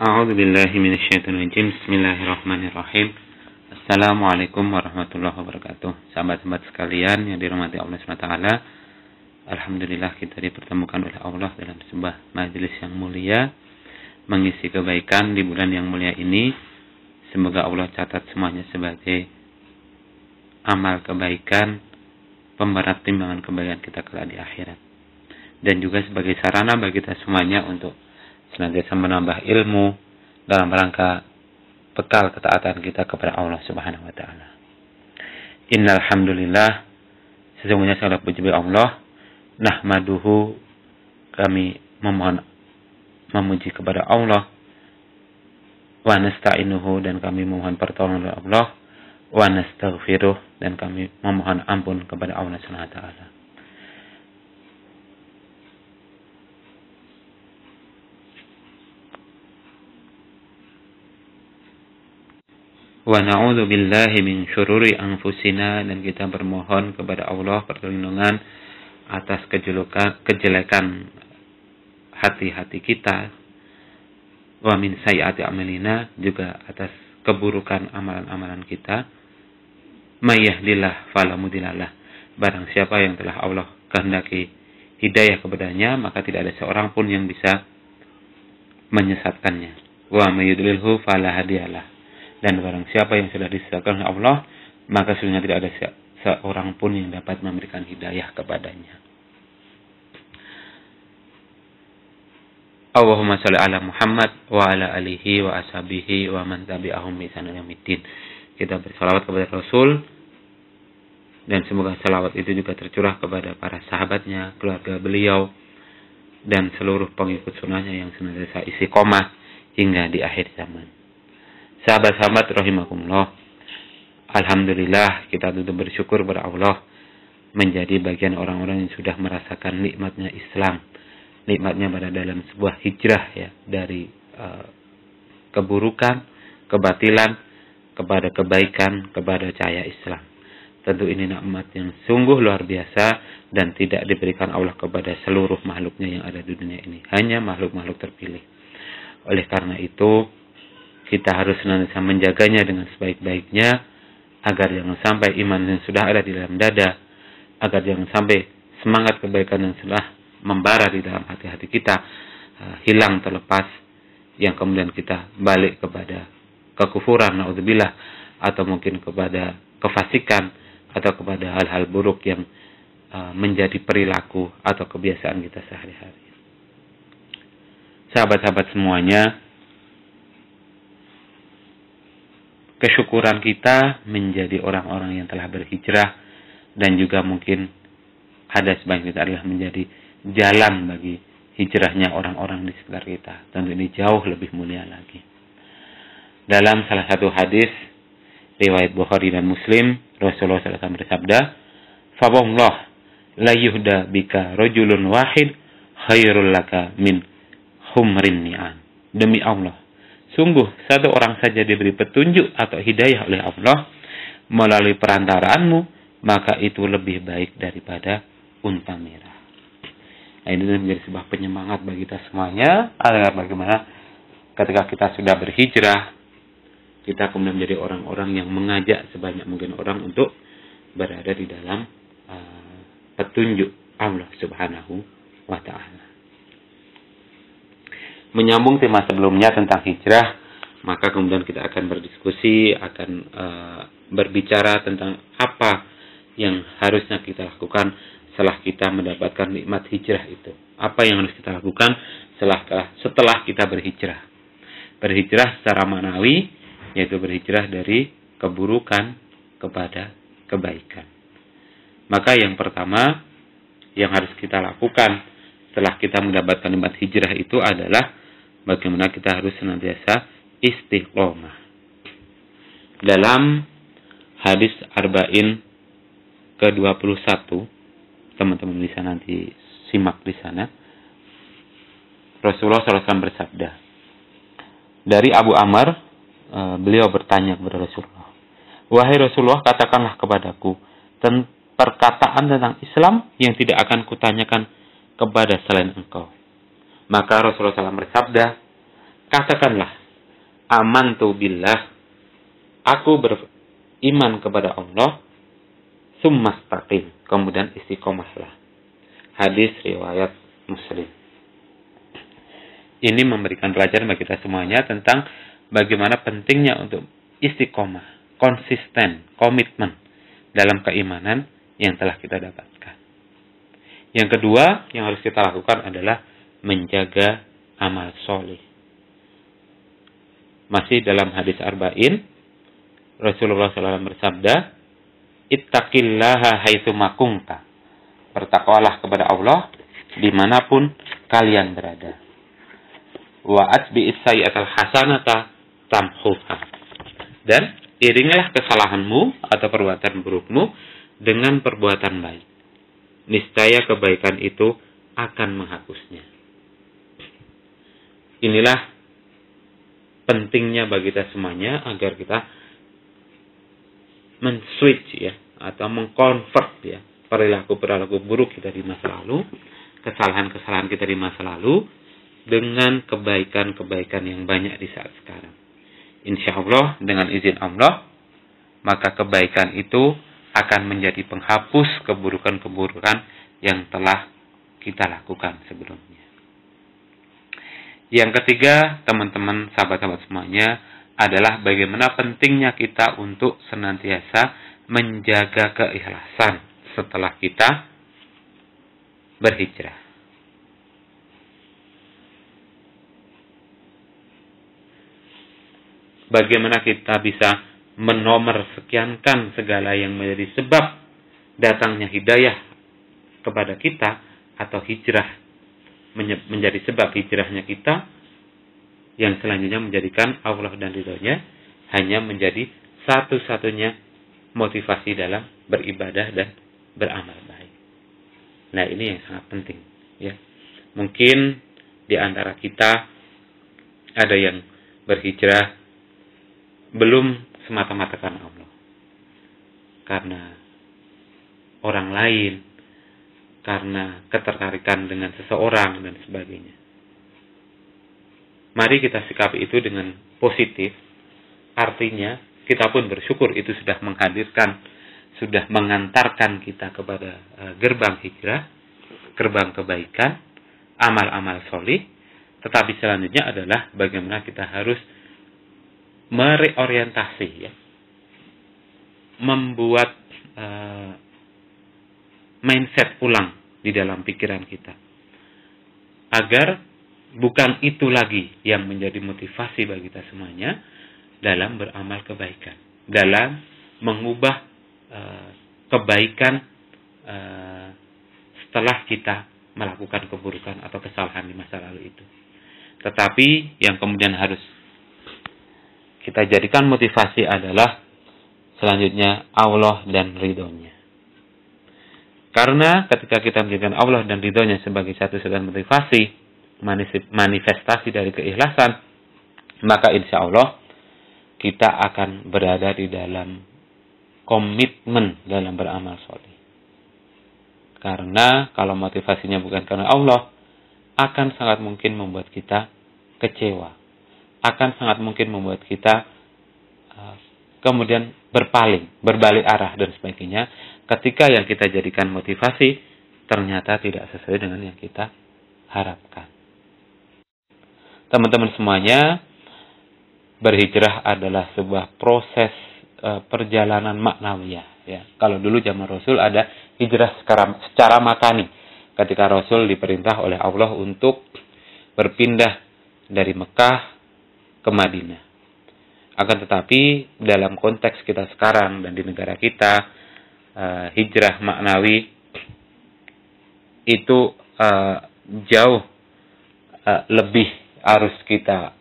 A'udzu billahi minasyaitonir rajim. Bismillahirrahmanirrahim. Assalamualaikum warahmatullahi wabarakatuh. Sahabat-sahabat sekalian yang dirahmati Allah SWT. Alhamdulillah kita dipertemukan oleh Allah dalam sebuah majelis yang mulia, mengisi kebaikan di bulan yang mulia ini. Semoga Allah catat semuanya sebagai amal kebaikan, pemberat timbangan kebaikan kita kelak di akhirat. Dan juga sebagai sarana bagi kita semuanya untuk senantiasa menambah ilmu dalam rangka bekal ketaatan kita kepada Allah Subhanahu wa taala. Innal hamdulillah, sesungguhnya segala puji bagi Allah, nahmaduhu, kami memuji kepada Allah, wa nasta'inuhu, dan kami memohon pertolongan kepada Allah, wa nastaghfiruh, dan kami memohon ampun kepada Allah Subhanahu wa taala. Wa na'udzu billahi min syururi anfusina, dan kita bermohon kepada Allah perlindungan atas kejelekan hati-hati kita, wa min sayyiati a'malina, juga atas keburukan amalan-amalan kita. May yahdihillahu fala mudhillalah, barang siapa yang telah Allah kehendaki hidayah kepadanya, maka tidak ada seorang pun yang bisa menyesatkannya. Wa may yudlilhu fala hadiyalah, dan barang siapa yang sudah disesatkan oleh Allah, maka sesungguhnya tidak ada seorang pun yang dapat memberikan hidayah kepadanya. Allahumma shalli ala Muhammad wa ala alihi wa ashabihi wa man tabi'ahum bi ihsan ila yaumil. Kita bersalawat kepada Rasul, dan semoga salawat itu juga tercurah kepada para sahabatnya, keluarga beliau, dan seluruh pengikut sunnahnya yang senantiasa istiqomah hingga di akhir zaman. Sahabat-sahabat rahimakumullah, alhamdulillah kita tentu bersyukur kepada Allah menjadi bagian orang-orang yang sudah merasakan nikmatnya Islam, nikmatnya pada dalam sebuah hijrah ya, dari keburukan, kebatilan kepada kebaikan, kepada cahaya Islam. Tentu ini nikmat yang sungguh luar biasa dan tidak diberikan Allah kepada seluruh makhluknya yang ada di dunia ini, hanya makhluk-makhluk terpilih. Oleh karena itu kita harus senantiasa menjaganya dengan sebaik-baiknya, agar jangan sampai iman yang sudah ada di dalam dada, agar jangan sampai semangat kebaikan yang sudah membara di dalam hati-hati kita hilang terlepas, yang kemudian kita balik kepada kekufuran, naudzubillah, atau mungkin kepada kefasikan, atau kepada hal-hal buruk yang menjadi perilaku atau kebiasaan kita sehari-hari. Sahabat-sahabat semuanya, kesyukuran kita menjadi orang-orang yang telah berhijrah, dan juga mungkin ada sebagian kita adalah menjadi jalan bagi hijrahnya orang-orang di sekitar kita. Tentu ini jauh lebih mulia lagi. Dalam salah satu hadis riwayat Bukhari dan Muslim, Rasulullah SAW bersabda, "Fawallah la yuhda bika rajulun wahid khairul laka min humrin ni'am." Demi Allah, sungguh satu orang saja diberi petunjuk atau hidayah oleh Allah melalui perantaraanmu, maka itu lebih baik daripada unta merah. Nah, ini menjadi sebuah penyemangat bagi kita semuanya, agar bagaimana ketika kita sudah berhijrah, kita kemudian menjadi orang-orang yang mengajak sebanyak mungkin orang untuk berada di dalam petunjuk Allah Subhanahu wa ta'ala. Menyambung tema sebelumnya tentang hijrah, maka kemudian kita akan berdiskusi, akan berbicara tentang apa yang harusnya kita lakukan setelah kita mendapatkan nikmat hijrah itu. Apa yang harus kita lakukan setelah kita berhijrah. Berhijrah secara manawi, yaitu berhijrah dari keburukan kepada kebaikan. Maka yang pertama yang harus kita lakukan setelah kita mendapatkan nikmat hijrah itu adalah bagaimana kita harus senantiasa istiqomah. Dalam hadis Arba'in ke-21, teman-teman bisa nanti simak di sana, Rasulullah SAW bersabda, dari Abu Amr, beliau bertanya kepada Rasulullah, "Wahai Rasulullah, katakanlah kepadaku perkataan tentang Islam yang tidak akan kutanyakan kepada selain engkau." Maka Rasulullah SAW bersabda, katakanlah, amantu billah, aku beriman kepada Allah, summastaqim, kemudian istiqomahlah. Hadis riwayat Muslim. Ini memberikan pelajaran bagi kita semuanya tentang bagaimana pentingnya untuk istiqomah, konsisten, komitmen dalam keimanan yang telah kita dapatkan. Yang kedua yang harus kita lakukan adalah menjaga amal soleh. Masih dalam hadis Arba'in, Rasulullah SAW bersabda, ittaqillaha haitsuma kunta. Bertakwalah kepada Allah dimanapun kalian berada. Wa atbi'is sayyi'atal hasanata tamhuha. Dan iringilah kesalahanmu atau perbuatan burukmu dengan perbuatan baik. Niscaya kebaikan itu akan menghapusnya. Inilah pentingnya bagi kita semuanya agar kita men-switch ya, atau meng-convert ya, perilaku-perilaku buruk kita di masa lalu, kesalahan-kesalahan kita di masa lalu, dengan kebaikan-kebaikan yang banyak di saat sekarang. Insya Allah, dengan izin Allah, maka kebaikan itu akan menjadi penghapus keburukan-keburukan yang telah kita lakukan sebelumnya. Yang ketiga, teman-teman, sahabat-sahabat semuanya, adalah bagaimana pentingnya kita untuk senantiasa menjaga keikhlasan setelah kita berhijrah. Bagaimana kita bisa menomorssekiankan segala yang menjadi sebab datangnya hidayah kepada kita atau hijrah menjadi sebab hijrahnya kita, yang selanjutnya menjadikan Allah dan ridhonya hanya menjadi satu-satunya motivasi dalam beribadah dan beramal baik. Nah, ini yang sangat penting ya. Mungkin di antara kita ada yang berhijrah belum semata-mata karena Allah, karena orang lain, karena ketertarikan dengan seseorang dan sebagainya. Mari kita sikapi itu dengan positif. Artinya kita pun bersyukur itu sudah menghadirkan, sudah mengantarkan kita kepada gerbang hijrah, gerbang kebaikan, amal-amal solih. Tetapi selanjutnya adalah bagaimana kita harus mereorientasi ya, membuat mindset ulang di dalam pikiran kita, agar bukan itu lagi yang menjadi motivasi bagi kita semuanya dalam beramal kebaikan, dalam mengubah kebaikan setelah kita melakukan keburukan atau kesalahan di masa lalu itu. Tetapi yang kemudian harus kita jadikan motivasi adalah selanjutnya Allah dan ridhonya. Karena ketika kita menjadikan Allah dan ridhonya sebagai satu-satunya motivasi, manifestasi dari keikhlasan, maka insya Allah kita akan berada di dalam komitmen dalam beramal soleh. Karena kalau motivasinya bukan karena Allah, akan sangat mungkin membuat kita kecewa, akan sangat mungkin membuat kita kemudian berpaling, berbalik arah dan sebagainya, ketika yang kita jadikan motivasi ternyata tidak sesuai dengan yang kita harapkan. Teman-teman semuanya, berhijrah adalah sebuah proses perjalanan maknawiyah. Ya. Kalau dulu zaman Rasul ada hijrah secara makani, ketika Rasul diperintah oleh Allah untuk berpindah dari Mekah ke Madinah. Akan tetapi dalam konteks kita sekarang dan di negara kita, hijrah maknawi itu jauh lebih harus kita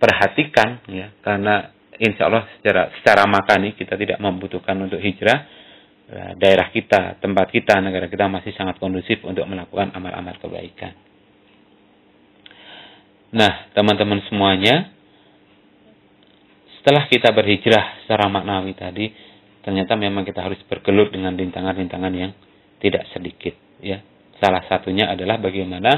perhatikan ya, karena insya Allah secara makani kita tidak membutuhkan untuk hijrah. Daerah kita, tempat kita, negara kita masih sangat kondusif untuk melakukan amal-amal kebaikan. Nah, teman-teman semuanya, setelah kita berhijrah secara maknawi tadi, ternyata memang kita harus bergelut dengan rintangan-rintangan yang tidak sedikit ya. Salah satunya adalah bagaimana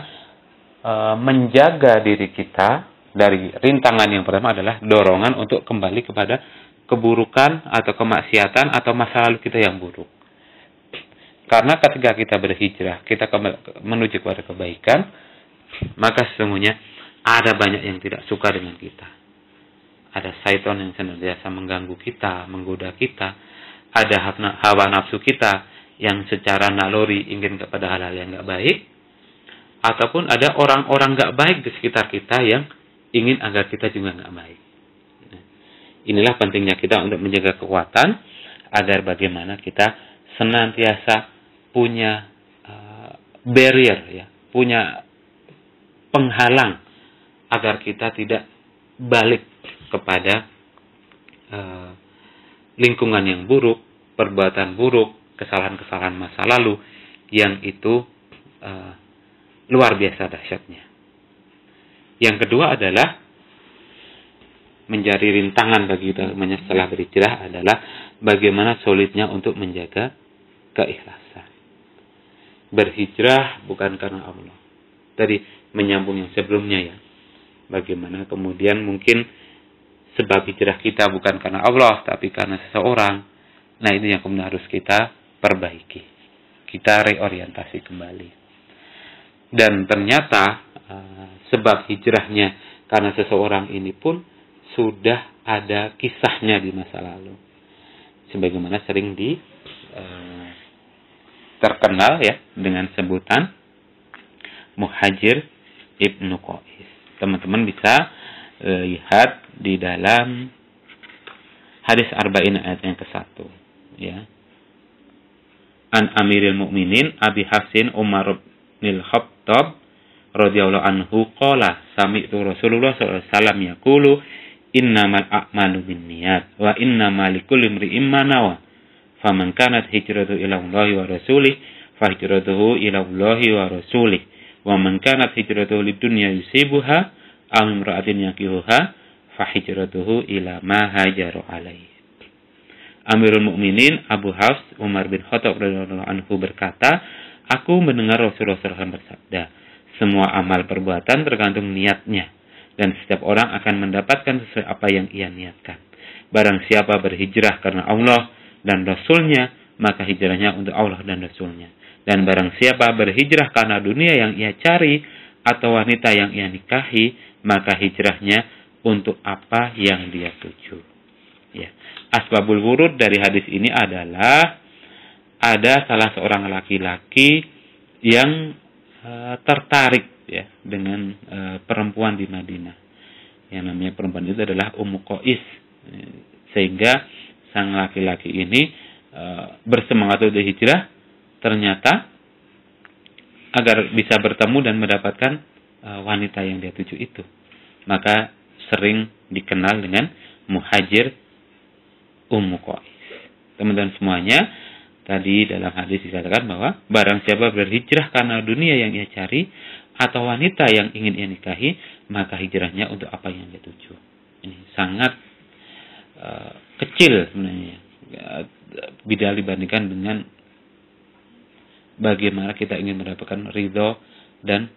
menjaga diri kita dari rintangan yang pertama adalah dorongan untuk kembali kepada keburukan atau kemaksiatan atau masa lalu kita yang buruk. Karena ketika kita berhijrah, kita menuju kepada kebaikan, maka sesungguhnya ada banyak yang tidak suka dengan kita. Ada syaitan yang senantiasa mengganggu kita, menggoda kita. Ada hawa nafsu kita yang secara naluri ingin kepada hal-hal yang nggak baik. Ataupun ada orang-orang nggak baik di sekitar kita yang ingin agar kita juga nggak baik. Inilah pentingnya kita untuk menjaga kekuatan agar bagaimana kita senantiasa punya barrier, ya, punya penghalang agar kita tidak balik kepada lingkungan yang buruk, perbuatan buruk, kesalahan-kesalahan masa lalu yang itu luar biasa dahsyatnya. Yang kedua adalah menjadi rintangan bagi kita setelah berhijrah adalah bagaimana sulitnya untuk menjaga keikhlasan. Berhijrah bukan karena Allah. Tadi menyambung yang sebelumnya, ya. Bagaimana kemudian mungkin sebab hijrah kita bukan karena Allah, tapi karena seseorang. Nah, ini yang kemudian harus kita perbaiki. Kita reorientasi kembali. Dan ternyata sebab hijrahnya karena seseorang ini pun sudah ada kisahnya di masa lalu. Sebagaimana sering terkenal, ya, dengan sebutan Muhajir Ibnu Qais. Teman-teman bisa lihat di dalam hadis Arba'in ayat yang ke-1, ya. An Amiril Mukminin Abi Hafsin Umar bin Khattab radhiyallahu anhu qala sami'tu Rasulullah sallallahu alaihi wasallam yaqulu innamal a'malu binniyat wa innamal likulli imri'in ma nawa. Faman kanat hijratuhu ila Allahi wa rasulih fa hijratuhu ila Allahi wa rasulih wa man kanat hijratuhu lidunya yusibuha aw imra'atin yaqihuha fa hijratuhu ila ma hajaru alaihi. Amirul Mukminin Abu Hafs Umar bin Khattab radhiyallahu anhu berkata, aku mendengar Rasulullah SAW bersabda, semua amal perbuatan tergantung niatnya dan setiap orang akan mendapatkan sesuai apa yang ia niatkan. Barang siapa berhijrah karena Allah dan Rasulnya, maka hijrahnya untuk Allah dan Rasulnya. Dan barang siapa berhijrah karena dunia yang ia cari atau wanita yang ia nikahi, maka hijrahnya untuk apa yang dia tuju. Ya. Asbabul wurud dari hadis ini adalah ada salah seorang laki-laki yang tertarik, ya, dengan perempuan di Madinah. Yang namanya perempuan itu adalah Ummu Qais. Sehingga sang laki-laki ini bersemangat untuk hijrah, ternyata agar bisa bertemu dan mendapatkan wanita yang dia tuju itu. Maka sering dikenal dengan Muhajir Ummu Qais. Teman-teman semuanya, tadi dalam hadis dikatakan bahwa barang siapa berhijrah karena dunia yang ia cari atau wanita yang ingin ia nikahi, maka hijrahnya untuk apa yang dia tuju. Ini sangat kecil sebenarnya, bila dibandingkan dengan bagaimana kita ingin mendapatkan ridho dan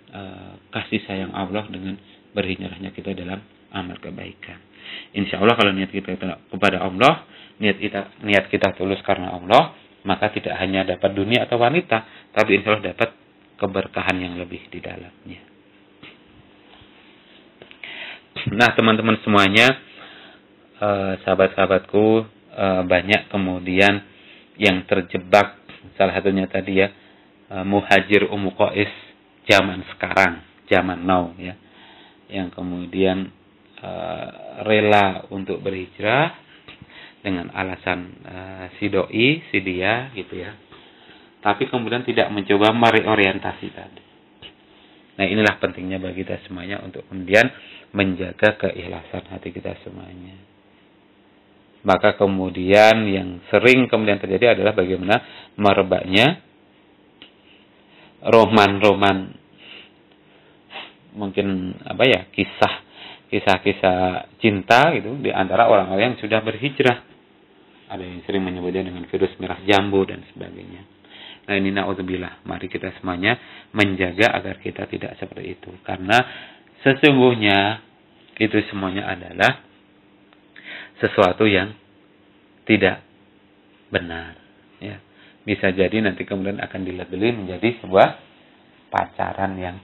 kasih sayang Allah dengan berhijrahnya kita dalam amal kebaikan. Insya Allah kalau niat kita kepada Allah, niat kita tulus karena Allah, maka tidak hanya dapat dunia atau wanita, tapi insya Allah dapat keberkahan yang lebih di dalamnya. Nah, teman-teman semuanya, sahabat-sahabatku, banyak kemudian yang terjebak, salah satunya tadi, ya, Muhajir Ummu Qais zaman sekarang, zaman now, ya, yang kemudian rela untuk berhijrah dengan alasan si doi, si dia, gitu, ya, tapi kemudian tidak mencoba mereorientasi tadi. Nah, inilah pentingnya bagi kita semuanya untuk kemudian menjaga keikhlasan hati kita semuanya. Maka kemudian yang sering kemudian terjadi adalah bagaimana merebaknya roman-roman, mungkin kisah-kisah cinta gitu di antara orang-orang yang sudah berhijrah. Ada yang sering menyebutnya dengan virus merah jambu dan sebagainya. Nah ini na'udzubillah. Mari kita semuanya menjaga agar kita tidak seperti itu. Karena sesungguhnya itu semuanya adalah sesuatu yang tidak benar. Ya. Bisa jadi nanti kemudian akan dilabeli menjadi sebuah pacaran yang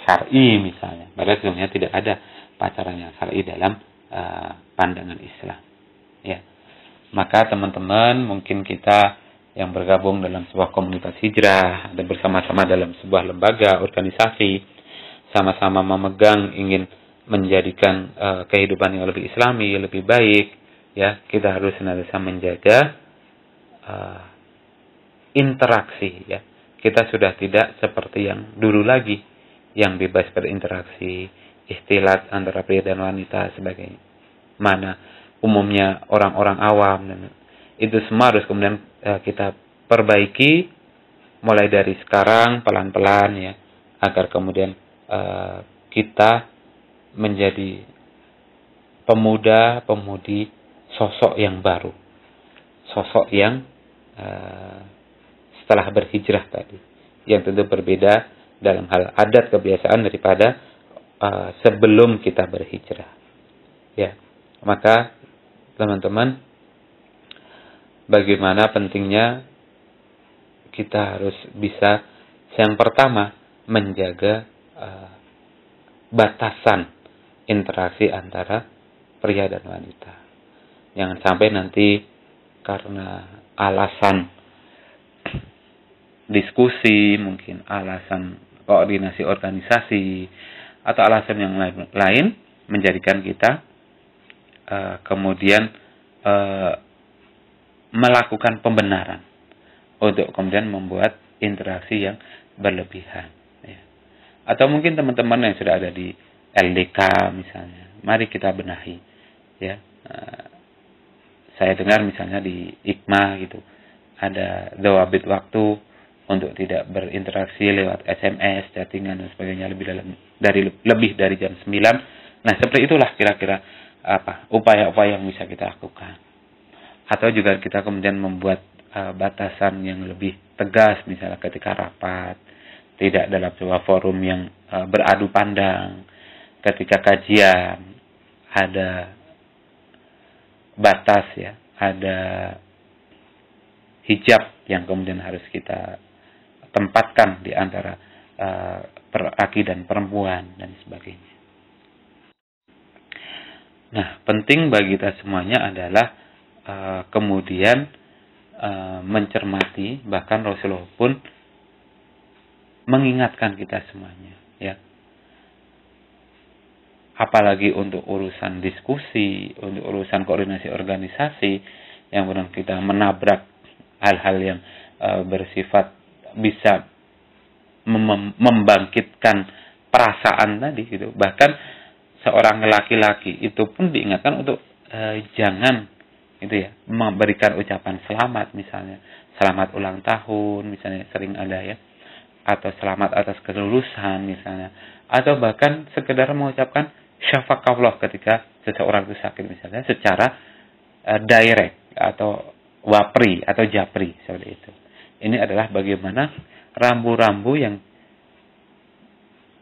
syar'i misalnya. Padahal sebenarnya tidak ada pacaran yang syar'i dalam pandangan Islam. Ya. Maka teman-teman mungkin kita yang bergabung dalam sebuah komunitas hijrah dan bersama-sama dalam sebuah lembaga, organisasi, sama-sama memegang ingin menjadikan kehidupan yang lebih islami, lebih baik, ya, kita harus senantiasa menjaga interaksi, ya. Kita sudah tidak seperti yang dulu lagi, yang bebas berinteraksi, istilah antara pria dan wanita sebagainya. Mana umumnya orang-orang awam, dan itu semua harus kemudian kita perbaiki mulai dari sekarang pelan-pelan, ya, agar kemudian kita menjadi pemuda-pemudi sosok yang baru, sosok yang setelah berhijrah tadi, yang tentu berbeda dalam hal adat kebiasaan daripada sebelum kita berhijrah. Ya, maka teman-teman, bagaimana pentingnya kita harus bisa yang pertama menjaga batasan interaksi antara pria dan wanita. Jangan sampai nanti karena alasan diskusi, mungkin alasan koordinasi organisasi, atau alasan yang lain menjadikan kita kemudian melakukan pembenaran untuk kemudian membuat interaksi yang berlebihan. Ya. Atau mungkin teman-teman yang sudah ada di LDK misalnya, mari kita benahi. Ya, saya dengar misalnya di IKMA gitu, ada dawabit waktu untuk tidak berinteraksi lewat SMS, chattingan dan sebagainya lebih dari jam 9. Nah, seperti itulah kira-kira upaya-upaya yang bisa kita lakukan. Atau juga kita kemudian membuat batasan yang lebih tegas, misalnya ketika rapat, tidak dalam sebuah forum yang beradu pandang. Ketika kajian, ada batas, ya, ada hijab yang kemudian harus kita tempatkan di antara laki dan perempuan dan sebagainya. Nah, penting bagi kita semuanya adalah kemudian mencermati, bahkan Rasulullah pun mengingatkan kita semuanya, ya. Apalagi untuk urusan diskusi, untuk urusan koordinasi organisasi, yang benar kita menabrak hal-hal yang bersifat bisa membangkitkan perasaan tadi gitu. Bahkan seorang laki-laki itu pun diingatkan untuk jangan gitu, ya, memberikan ucapan selamat, misalnya selamat ulang tahun misalnya, sering ada, ya, atau selamat atas kelulusan misalnya, atau bahkan sekedar mengucapkan syafakallah ketika seseorang itu sakit misalnya secara direct atau wapri atau japri seperti itu. Ini adalah bagaimana rambu-rambu yang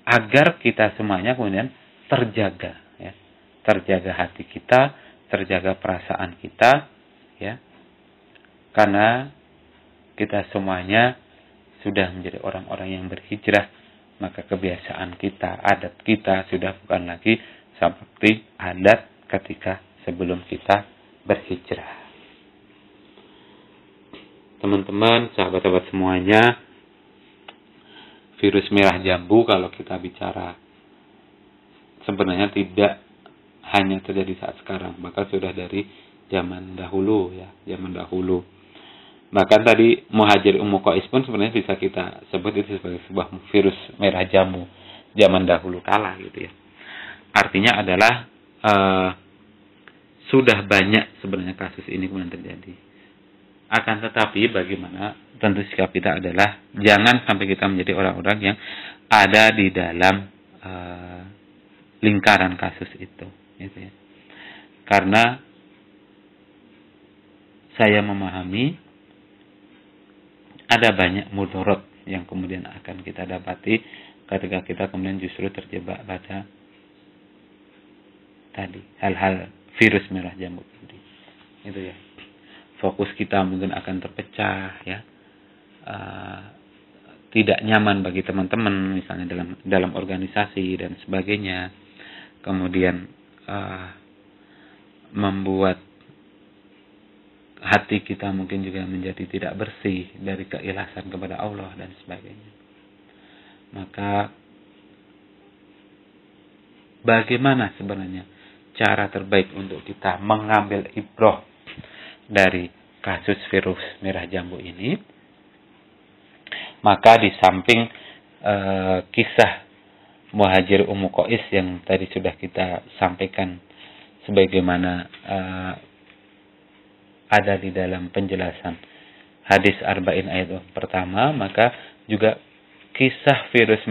agar kita semuanya kemudian terjaga, ya, terjaga hati kita, terjaga perasaan kita, ya, karena kita semuanya sudah menjadi orang-orang yang berhijrah, maka kebiasaan kita, adat kita sudah bukan lagi seperti adat ketika sebelum kita berhijrah. Teman-teman, sahabat-sahabat semuanya, virus merah jambu kalau kita bicara sebenarnya tidak hanya terjadi saat sekarang, bahkan sudah dari zaman dahulu, ya, zaman dahulu. Bahkan tadi Muhajir Ummu Qais pun sebenarnya bisa kita sebut itu sebagai sebuah virus merah jambu zaman dahulu kala gitu, ya. Artinya adalah sudah banyak sebenarnya kasus ini kemudian terjadi. Akan tetapi bagaimana tentu sikap kita adalah jangan sampai kita menjadi orang-orang yang ada di dalam lingkaran kasus itu, gitu, ya. Karena saya memahami ada banyak mudarat yang kemudian akan kita dapati ketika kita kemudian justru terjebak pada tadi hal-hal virus merah jambu tadi. Itu ya. Fokus kita mungkin akan terpecah ya. Tidak nyaman bagi teman-teman misalnya dalam organisasi dan sebagainya. Kemudian membuat hati kita mungkin juga menjadi tidak bersih dari keikhlasan kepada Allah dan sebagainya. Maka bagaimana sebenarnya cara terbaik untuk kita mengambil ibrah dari kasus virus merah jambu ini? Maka di samping kisah Muhajir Ummu Qais yang tadi sudah kita sampaikan sebagaimana ada di dalam penjelasan hadis arba'in ayat pertama, maka juga kisah virus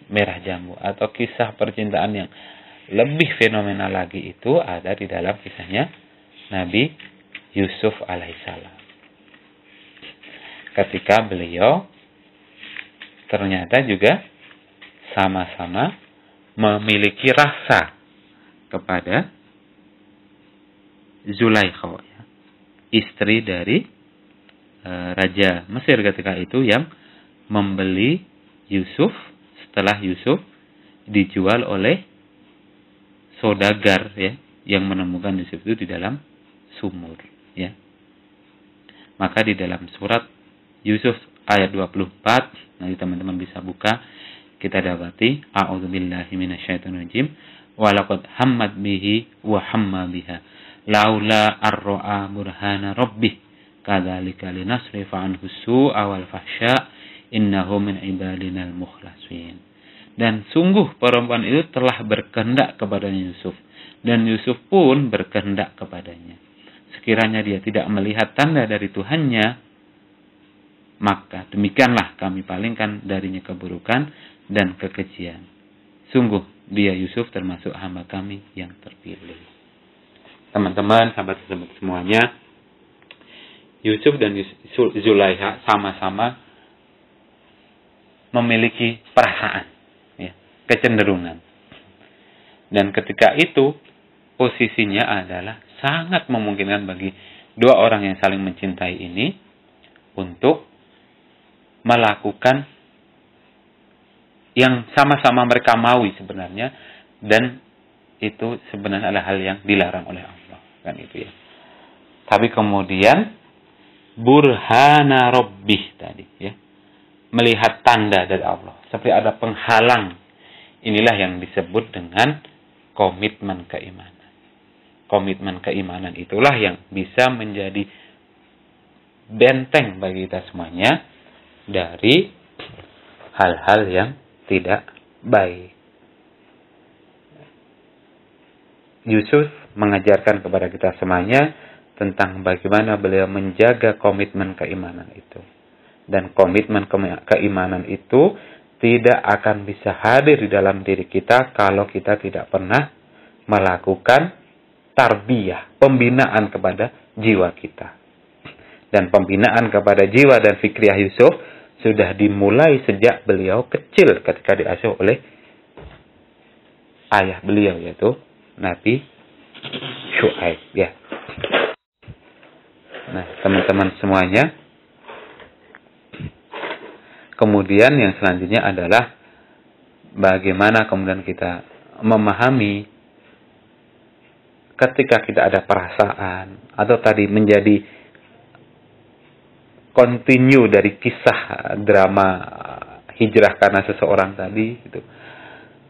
merah jambu atau kisah percintaan yang lebih fenomenal lagi itu ada di dalam kisahnya Nabi Yusuf alaihissalam. Ketika beliau ternyata juga sama-sama memiliki rasa kepada Zulaikha, istri dari Raja Mesir ketika itu yang membeli Yusuf setelah Yusuf dijual oleh saudagar ya yang menemukan Yusuf itu di dalam sumur ya. Maka di dalam surat Yusuf ayat 24 nanti teman-teman bisa buka, kita dapati a'udzubillahi minasyaitonirrajim wa laqad hammat bihi wa hamma biha laula ar-ra'a burhana rabbih kadzalika linasrifa anhu su'a wal fahsya innahu min ibadinal mukhlasin. Dan sungguh perempuan itu telah berkehendak kepadanya Yusuf, dan Yusuf pun berkehendak kepadanya. Sekiranya dia tidak melihat tanda dari Tuhannya, maka demikianlah kami palingkan darinya keburukan dan kekejian. Sungguh dia Yusuf termasuk hamba kami yang terpilih. Teman-teman, sahabat-sahabat semuanya, Yusuf dan Zulaikha sama-sama memiliki perasaan, ya, kecenderungan. Dan ketika itu, posisinya adalah sangat memungkinkan bagi dua orang yang saling mencintai ini untuk melakukan yang sama-sama mereka maui sebenarnya, dan itu sebenarnya adalah hal yang dilarang oleh Allah. Kan itu ya. Tapi kemudian burhana rabbih tadi ya. Melihat tanda dari Allah, seperti ada penghalang. Inilah yang disebut dengan komitmen keimanan. Komitmen keimanan itulah yang bisa menjadi benteng bagi kita semuanya dari hal-hal yang tidak baik. Yusuf mengajarkan kepada kita semuanya tentang bagaimana beliau menjaga komitmen keimanan itu. Dan komitmen keimanan itu tidak akan bisa hadir di dalam diri kita kalau kita tidak pernah melakukan tarbiyah, pembinaan kepada jiwa kita. Dan pembinaan kepada jiwa dan fikriyah Yusuf sudah dimulai sejak beliau kecil ketika diasuh oleh ayah beliau, yaitu Nabi Syuaib ya. Nah, teman-teman semuanya, kemudian yang selanjutnya adalah bagaimana kemudian kita memahami ketika kita ada perasaan atau tadi menjadi continue dari kisah drama hijrah karena seseorang tadi gitu.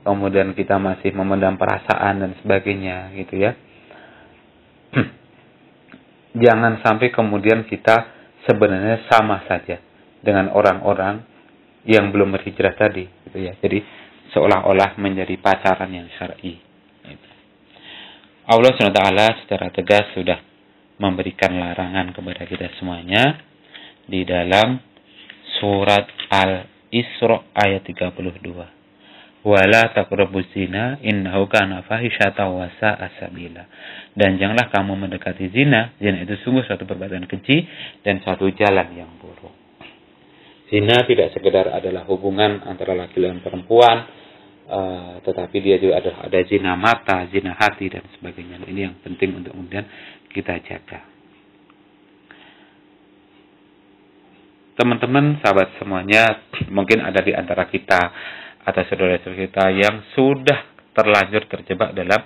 Kemudian kita masih memendam perasaan dan sebagainya gitu ya. Jangan sampai kemudian kita sebenarnya sama saja dengan orang-orang yang belum berhijrah tadi gitu ya. Jadi seolah-olah menjadi pacaran yang syar'i. Gitu. Allah SWT secara tegas sudah memberikan larangan kepada kita semuanya di dalam surat Al-Isra ayat 32. Wala taqrabuz zina innahu kana fahisyatan wa sa'a sabila. Dan janganlah kamu mendekati zina. Zina itu sungguh suatu perbuatan keji dan suatu jalan yang buruk. Zina tidak sekedar adalah hubungan antara laki dan perempuan, tetapi dia juga ada zina mata, zina hati, dan sebagainya. Ini yang penting untuk kemudian kita jaga. Teman-teman, sahabat semuanya, mungkin ada di antara kita atau saudara-saudara kita yang sudah terlanjur terjebak dalam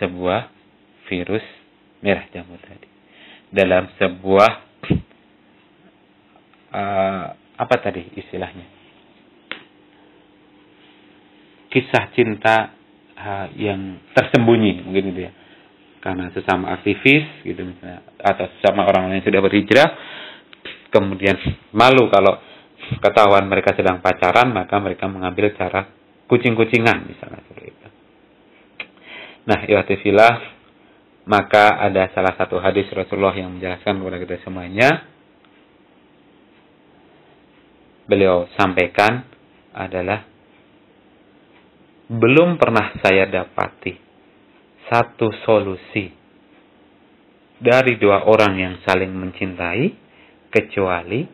sebuah virus merah jambu tadi. Dalam sebuah apa tadi istilahnya? Kisah cinta yang tersembunyi mungkin gitu ya. Karena sesama aktivis gitu misalnya, atau sesama orang yang sudah berhijrah, kemudian malu kalau ketahuan mereka sedang pacaran, maka mereka mengambil cara kucing-kucingan misalnya seperti itu. Nah, ikhwatifillah, maka ada salah satu hadis Rasulullah yang menjelaskan kepada kita semuanya. Beliau sampaikan adalah, belum pernah saya dapati satu solusi dari dua orang yang saling mencintai kecuali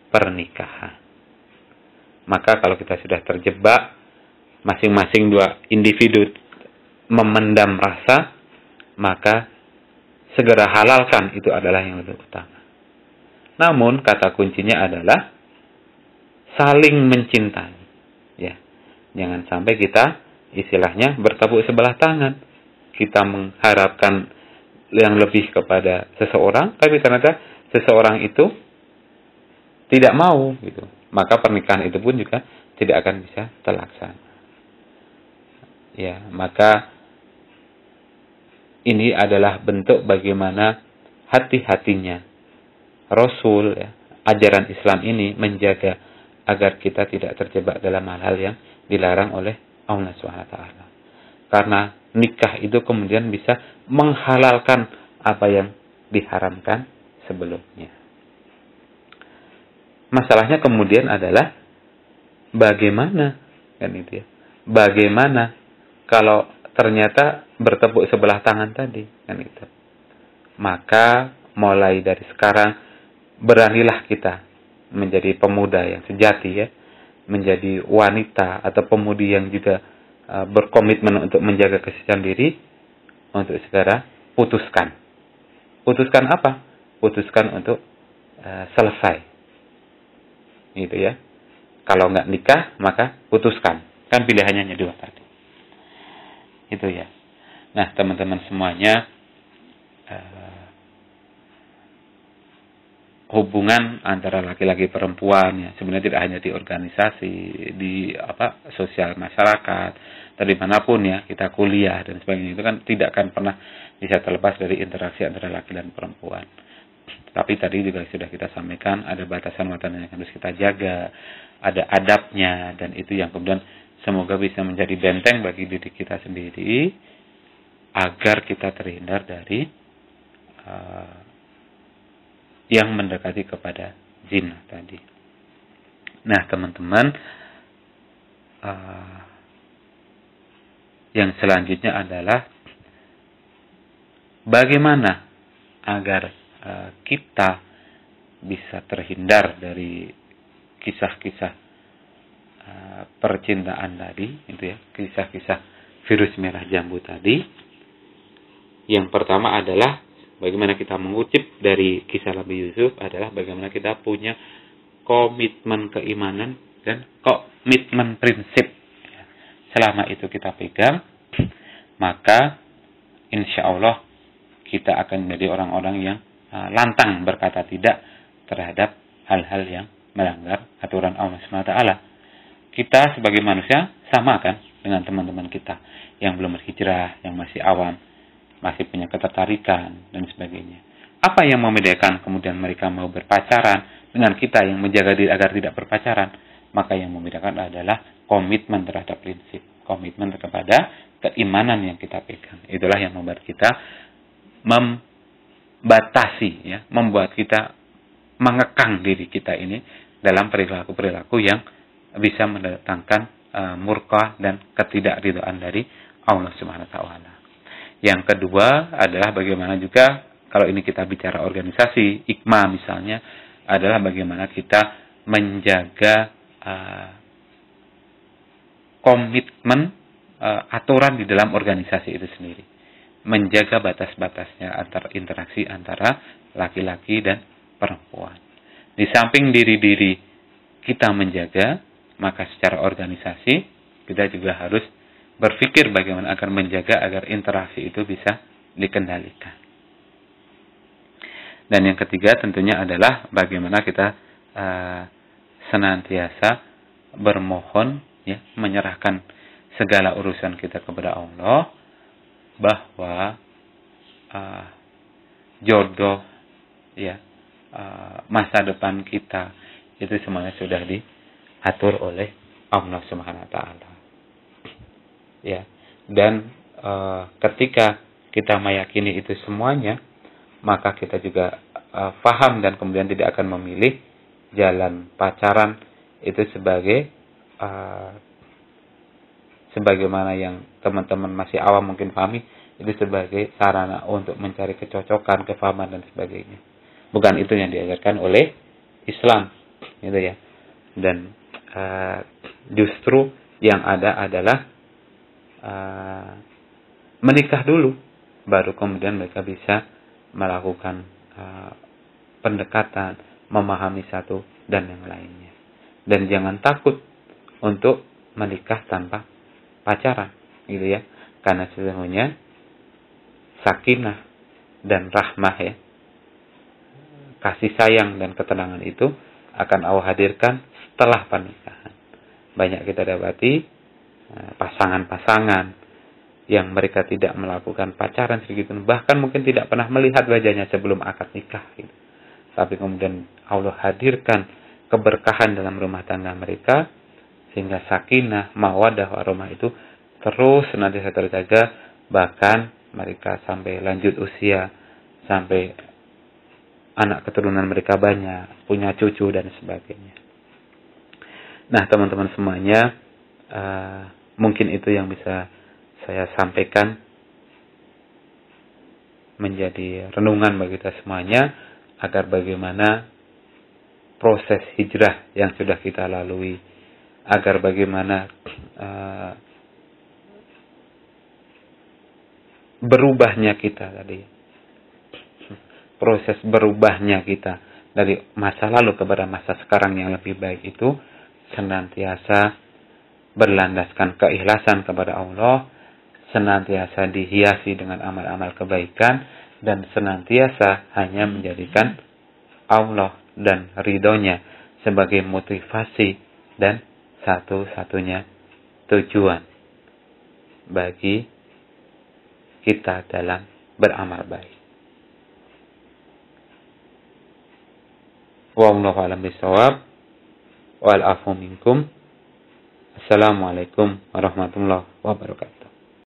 pernikahan. Maka kalau kita sudah terjebak, masing-masing dua individu memendam rasa, maka segera halalkan, itu adalah yang lebih utama. Namun kata kuncinya adalah saling mencintai, ya. Jangan sampai kita istilahnya bertepuk sebelah tangan. Kita mengharapkan yang lebih kepada seseorang, tapi ternyata seseorang itu tidak mau, gitu. Maka pernikahan itu pun juga tidak akan bisa terlaksana. Ya, maka ini adalah bentuk bagaimana hati-hatinya Rasul, ya, ajaran Islam ini menjaga agar kita tidak terjebak dalam hal-hal yang dilarang oleh Allah SWT. Karena nikah itu kemudian bisa menghalalkan apa yang diharamkan sebelumnya. Masalahnya kemudian adalah bagaimana, kan itu ya? Bagaimana kalau ternyata bertepuk sebelah tangan tadi, kan itu. Maka mulai dari sekarang beranilah kita menjadi pemuda yang sejati, ya, menjadi wanita atau pemudi yang juga berkomitmen untuk menjaga kesucian diri, untuk segera putuskan. Putuskan apa? Putuskan untuk selesai, gitu ya. Kalau nggak nikah, maka putuskan. Kan pilihannya hanya dua tadi. Itu ya. Nah, teman-teman semuanya, hubungan antara laki-laki perempuan, ya, sebenarnya tidak hanya di organisasi, di sosial masyarakat, atau dimanapun, ya, kita kuliah dan sebagainya, itu kan tidak akan pernah bisa terlepas dari interaksi antara laki dan perempuan. Tapi tadi juga sudah kita sampaikan, ada batasan-batasan yang harus kita jaga, ada adabnya, dan itu yang kemudian semoga bisa menjadi benteng bagi diri kita sendiri agar kita terhindar dari yang mendekati kepada zina tadi. Nah, teman-teman, yang selanjutnya adalah bagaimana agar kita bisa terhindar dari kisah-kisah percintaan tadi, itu ya, kisah-kisah virus merah jambu tadi. Yang pertama adalah bagaimana kita mengutip dari kisah Nabi Yusuf adalah bagaimana kita punya komitmen keimanan dan komitmen prinsip. Selama itu kita pegang, maka insya Allah kita akan menjadi orang-orang yang lantang berkata tidak terhadap hal-hal yang melanggar aturan Allah SWT. Kita sebagai manusia sama kan dengan teman-teman kita yang belum berhijrah, yang masih awam, masih punya ketertarikan dan sebagainya. Apa yang membedakan kemudian mereka mau berpacaran dengan kita yang menjaga diri agar tidak berpacaran? Maka yang membedakan adalah komitmen terhadap prinsip, komitmen kepada keimanan yang kita pegang. Itulah yang membuat kita membatasi, ya, membuat kita mengekang diri kita ini dalam perilaku-perilaku yang bisa mendatangkan murka dan ketidakridhaan dari Allah Subhanahu wa taala. Yang kedua adalah bagaimana juga kalau ini kita bicara organisasi, IKMA misalnya, adalah bagaimana kita menjaga komitmen aturan di dalam organisasi itu sendiri, menjaga batas-batasnya antar interaksi antara laki-laki dan perempuan. Di samping diri-diri kita menjaga, maka secara organisasi kita juga harus berpikir bagaimana agar menjaga agar interaksi itu bisa dikendalikan. Dan yang ketiga tentunya adalah bagaimana kita senantiasa bermohon, ya, menyerahkan segala urusan kita kepada Allah, bahwa jodoh, ya, masa depan kita itu semuanya sudah diatur oleh Allah Subhanahu wa taala. Ya. Dan ketika kita meyakini itu semuanya, maka kita juga paham dan kemudian tidak akan memilih jalan pacaran itu sebagai sebagaimana yang teman-teman masih awam mungkin pahami, itu sebagai sarana untuk mencari kecocokan, kefahaman dan sebagainya. Bukan itu yang diajarkan oleh Islam, gitu ya. Dan justru yang ada adalah menikah dulu, baru kemudian mereka bisa melakukan pendekatan, memahami satu dan yang lainnya. Dan jangan takut untuk menikah tanpa pacaran, gitu ya, karena sesungguhnya sakinah dan rahmah, ya, kasih sayang dan ketenangan itu akan Allah hadirkan setelah pernikahan. Banyak kita dapati pasangan-pasangan yang mereka tidak melakukan pacaran segitu, bahkan mungkin tidak pernah melihat wajahnya sebelum akad nikah, gitu. Tapi kemudian Allah hadirkan keberkahan dalam rumah tangga mereka, sehingga sakinah, mawaddah, warahmah itu terus senantiasa terjaga, bahkan mereka sampai lanjut usia, sampai anak keturunan mereka banyak, punya cucu dan sebagainya. Nah, teman-teman semuanya, mungkin itu yang bisa saya sampaikan menjadi renungan bagi kita semuanya, agar bagaimana proses hijrah yang sudah kita lalui, agar bagaimana berubahnya kita tadi, proses berubahnya kita dari masa lalu kepada masa sekarang yang lebih baik itu senantiasa berlandaskan keikhlasan kepada Allah, senantiasa dihiasi dengan amal-amal kebaikan, dan senantiasa hanya menjadikan Allah dan ridhonya sebagai motivasi dan satu-satunya tujuan bagi kita dalam beramal baik. Wallahu a'lam bishawab. Wal afu minkum. Assalamualaikum warahmatullahi wabarakatuh.